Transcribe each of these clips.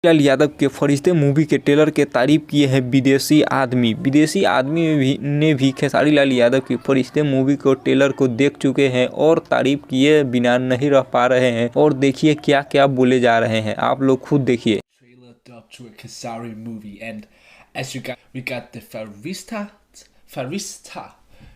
लाल यादव के फरिश्ते मूवी के ट्रेलर के तारीफ किए हैं विदेशी आदमी। विदेशी आदमी ने भी खेसारी लाल यादव की फरिश्ते मूवी को ट्रेलर को देख चुके हैं और तारीफ किए बिना नहीं रह पा रहे हैं। और देखिए क्या क्या बोले जा रहे हैं, आप लोग खुद देखिए।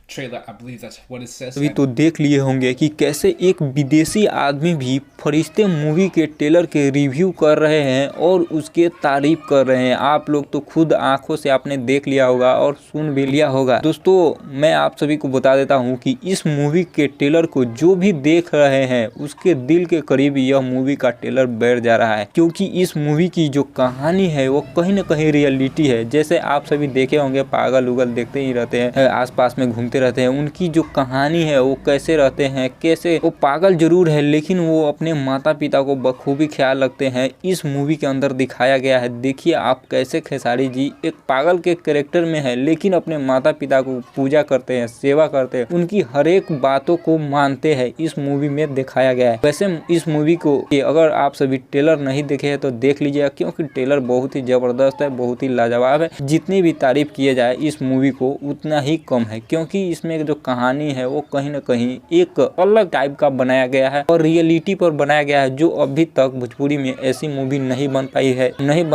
Trailer, I believe that's what it says. अभी तो देख लिए होंगे कि कैसे एक विदेशी आदमी भी फरिश्ते मूवी के ट्रेलर के रिव्यू कर रहे हैं और उसके तारीफ कर रहे हैं। आप लोग तो खुद आंखों से आपने देख लिया होगा और सुन भी लिया होगा। दोस्तों मैं आप सभी को बता देता हूं कि इस मूवी के ट्रेलर को जो भी देख रहे हैं उसके दिल के करीब यह मूवी का ट्रेलर बैठ जा रहा है, क्योंकि इस मूवी की जो कहानी है वो कहीं न कहीं रियलिटी है। जैसे आप सभी देखे होंगे पागल उगल देखते ही रहते हैं, आसपास में घूमते रहते हैं, उनकी जो कहानी है वो कैसे रहते हैं, कैसे वो पागल जरूर है लेकिन वो अपने माता पिता को बखूबी ख्याल रखते हैं, इस मूवी के अंदर दिखाया गया है। देखिए आप कैसे खेसारी जी एक पागल के कैरेक्टर में है लेकिन अपने माता पिता को पूजा करते हैं, सेवा करते हैं, उनकी हर एक बातों को मानते हैं, इस मूवी में दिखाया गया है। वैसे इस मूवी को अगर आप सभी ट्रेलर नहीं देखे हैं तो देख लीजिएगा, क्योंकि ट्रेलर बहुत ही जबरदस्त है, बहुत ही लाजवाब है। जितनी भी तारीफ किए जाए इस मूवी को उतना ही कम है, क्योंकि इसमें जो कहानी है वो कहीं न कहीं एक अलग टाइप का बनाया गया है और रियलिटी पर बनाया गया है, जो अभी तक भोजपुरी में ऐसी मूवी नहीं बन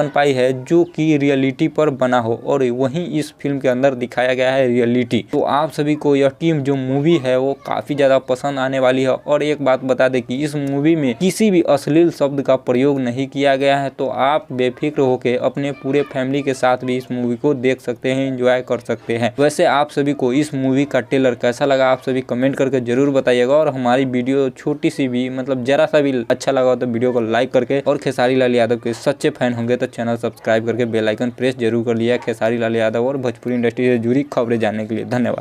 पाई है जो कि रियलिटी पर बना हो, और वहीं इस फिल्म के अंदर दिखाया गया है रियलिटी। तो आप सभी को यह टीम जो मूवी है वो काफी ज्यादा पसंद आने वाली है। और एक बात बता दें कि इस मूवी में किसी भी अश्लील शब्द का प्रयोग नहीं किया गया है, तो आप बेफिक्र होकर अपने पूरे फैमिली के साथ भी इस मूवी को देख सकते हैं, एंजॉय कर सकते हैं। वैसे आप सभी को इस मूवी का ट्रेलर कैसा लगा आप सभी कमेंट करके जरूर बताइएगा। और हमारी वीडियो छोटी सी भी मतलब जरा सा भी अच्छा लगा तो वीडियो को लाइक करके, और खेसारी लाल यादव के सच्चे फैन होंगे तो चैनल सब्सक्राइब करके बेल आइकन प्रेस जरूर कर लिया खेसारी लाल यादव और भोजपुरी इंडस्ट्री से जुड़ी खबरें जानने के लिए। धन्यवाद।